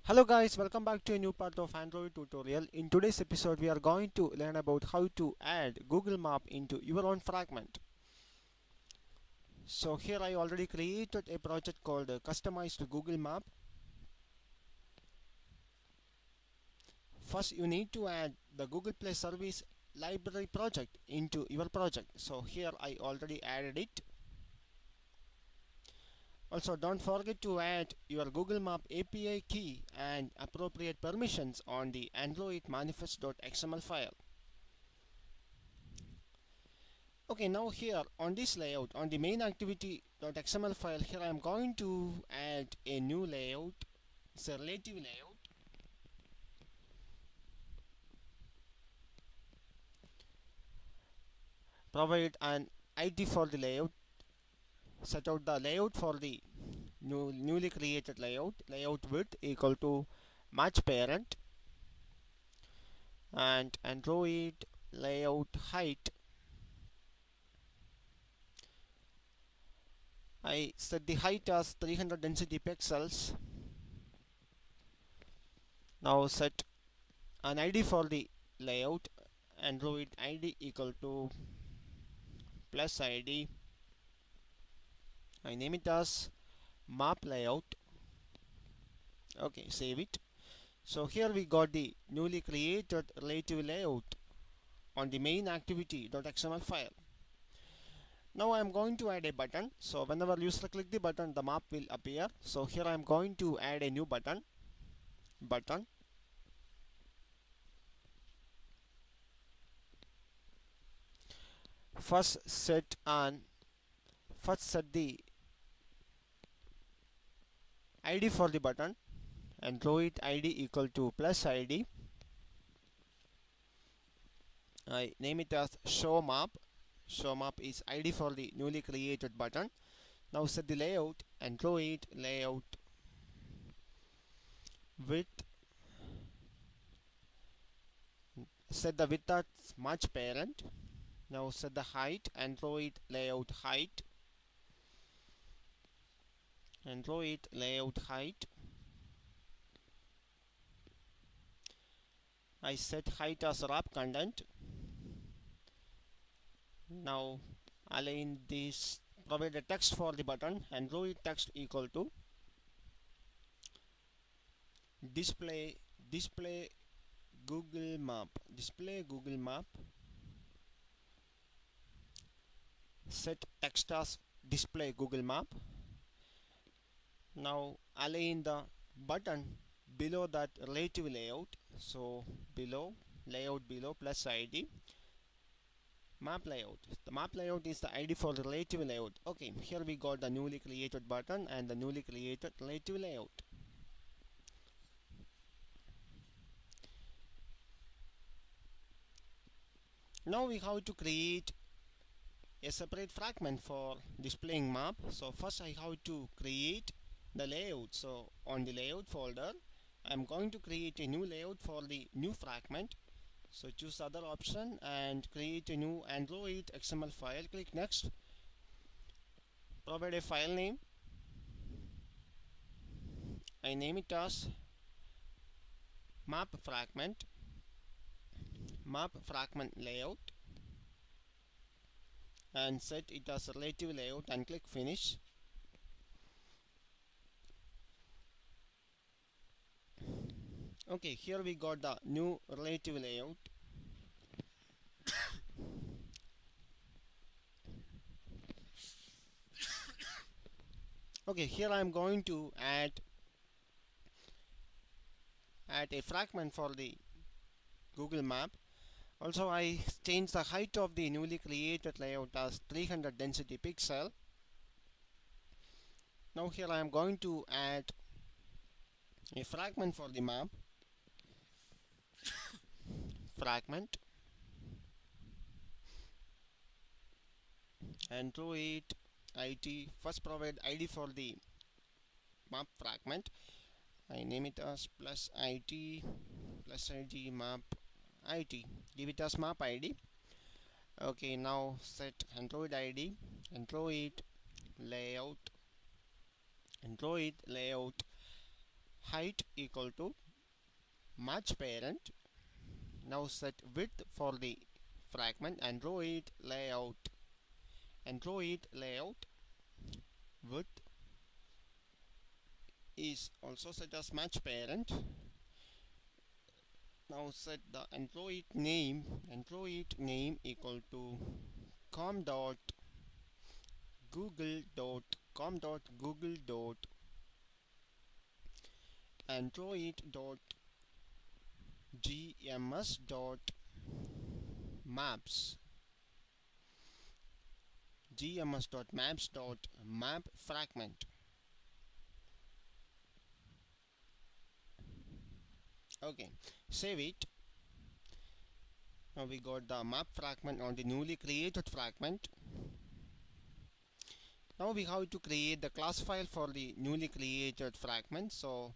Hello guys, welcome back to a new part of Android tutorial. In today's episode we are going to learn about how to add Google Map into your own fragment. So here I already created a project called Customized Google Map. First you need to add the Google Play Service library project into your project. So here I already added it. Also don't forget to add your Google Map API key and appropriate permissions on the Android manifest.xml file. Okay, now here on this layout, on the main activity.xml file, here I am going to add a new layout. It's a relative layout. Provide an ID for the layout. Set out the layout for the newly created layout. Layout width equal to match parent, and Android layout height. I set the height as 300 density pixels. Now set an ID for the layout. Android ID equal to plus ID. I name it as map layout. Okay, save it. So here we got the newly created relative layout on the main activity.xml file. Now I am going to add a button. So whenever user click the button, the map will appear. So here I am going to add a new button. First set the ID for the button. Android ID equal to plus ID. I name it as show map. Show map is ID for the newly created button. Now set the layout. Android layout width. Set the width as match parent. Now set the height. Android layout height. Android layout height. I set height as wrap content. Now align this. Provide a text for the button. Android text equal to display Google Map. Display Google Map. Set text as display Google Map. Now align the button below that relative layout. So below layout below plus ID map layout. The map layout is the ID for the relative layout. Okay, here we got the newly created button and the newly created relative layout. Now we have to create a separate fragment for displaying map. So first I have to create the layout. So on the layout folder I am going to create a new layout for the new fragment. So choose other option and create a new Android XML file. Click next. Provide a file name. I name it as map fragment layout and set it as relative layout and click finish. Okay, here we got the new relative layout. Okay, here I am going to add a fragment for the Google Map. Also I change the height of the newly created layout as 300 density pixel. Now here I am going to add a fragment for the map. Fragment Android ID. First provide ID for the map fragment. I name it as plus ID map ID. Give it as map ID. Okay, now set Android ID, Android layout height equal to match parent. Now set width for the fragment. Android layout. Android layout width is also set as match parent. Now set the Android name. Android name equal to com.google.com.google. Android.gms.maps. gms.maps.map fragment. Okay, save it. Now we got the map fragment on the newly created fragment. Now we have to create the class file for the newly created fragment. So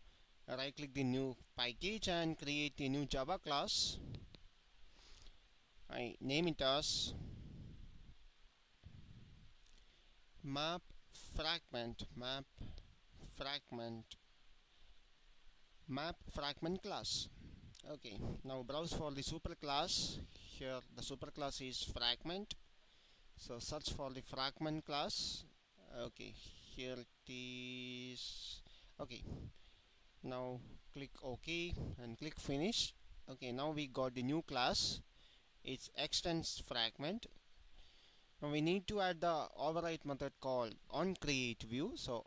right click the new package and create a new Java class. I name it as map fragment class. Okay, now browse for the superclass. Here the superclass is fragment, so search for the fragment class. Okay, here it is. Okay, now click OK and click finish. Okay, now we got the new class. It's extends fragment. Now we need to add the override method called onCreateView. So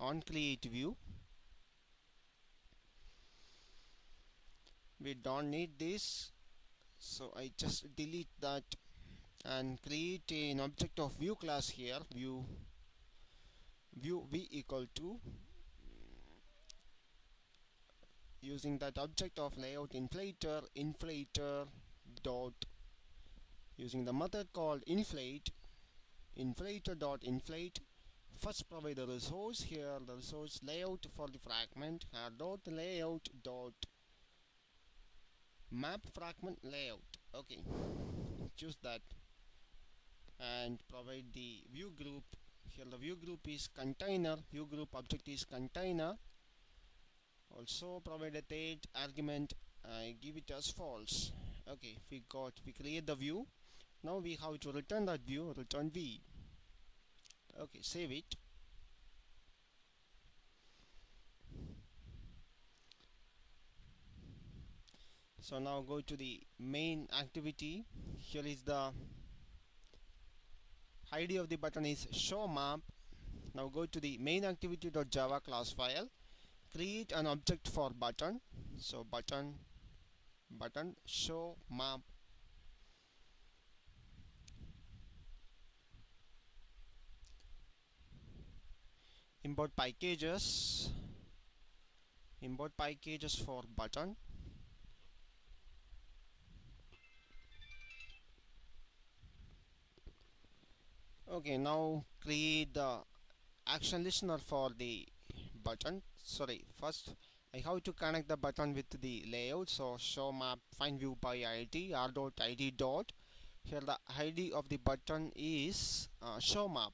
onCreateView, we don't need this, so I just delete that and create an object of view class here. View v equal to, using that object of layout inflator dot, using the method called inflator.inflate. First provide the resource. Here the resource layout for the fragment, dot layout dot map fragment layout. Okay, choose that and provide the view group. Here the view group is container, view group object is container. Also provide a third argument, I give it as false. Okay, we create the view. Now we have to return that view, return v. Okay, save it. So now go to the main activity. Here is the ID of the button is show map. Now go to the main activity.java class file. Create an object for button. So button show map. Import packages for button. Okay, now create the action listener for the button. Sorry, first I have to connect the button with the layout. So show map find view by id r.id dot. Here the id of the button is show map.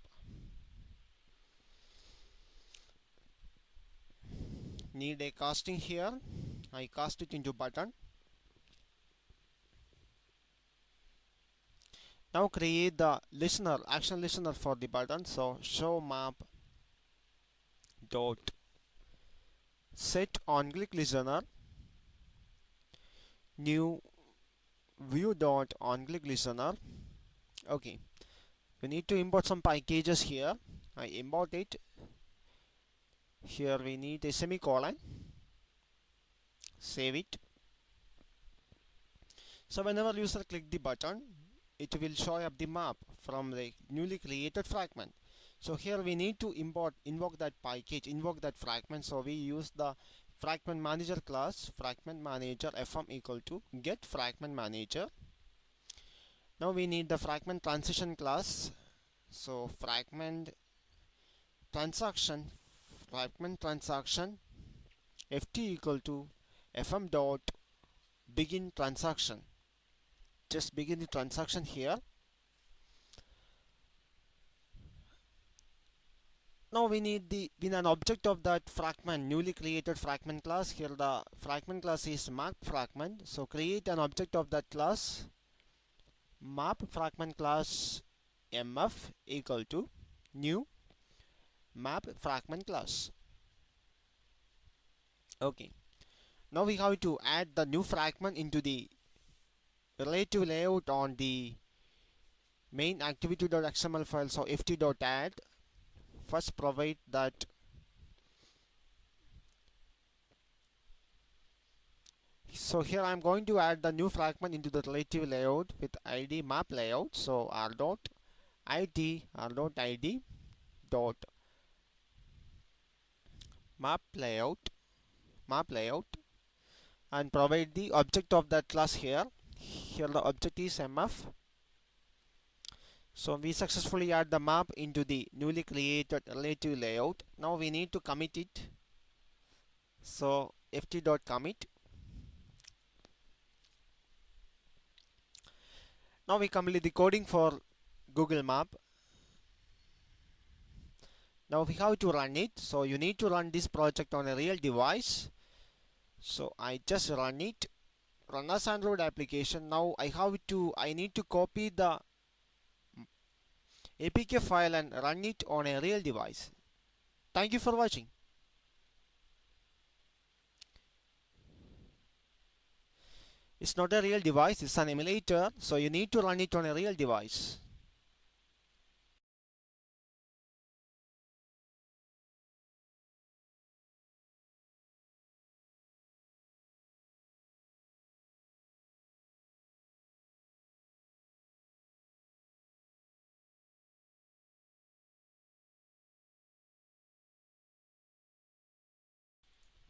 Need a casting here. I cast it into button. Now create the listener, action listener for the button. So show map dot set on click listener, new view dot on click listener. Okay, we need to import some packages here. I import it. Here we need a semicolon. Save it. So whenever user click the button, it will show up the map from the newly created fragment. So here we need to invoke that package, invoke that fragment. So we use the fragment manager class, fragment manager fm equal to get fragment manager. Now we need the fragment transition class. So fragment transaction ft equal to fm dot begin transaction. Just begin the transaction here. Now we need an object of that fragment, newly created fragment class. Here the fragment class is map fragment. So create an object of that class, map fragment class mf equal to new map fragment class. Okay. Now we have to add the new fragment into the relative layout on the main activity.xml file. So ft.add, first provide that. So here I'm going to add the new fragment into the relative layout with id map layout. So r dot id dot map layout and provide the object of that class here. Here the object is mf. So we successfully add the map into the newly created relative layout. Now we need to commit it. So ft.commit. Now we complete the coding for Google Map. Now we have to run it. So you need to run this project on a real device. So I just run it. Run as Android application. Now I need to copy the APK file and run it on a real device. Thank you for watching. It's not a real device, it's an emulator, so you need to run it on a real device.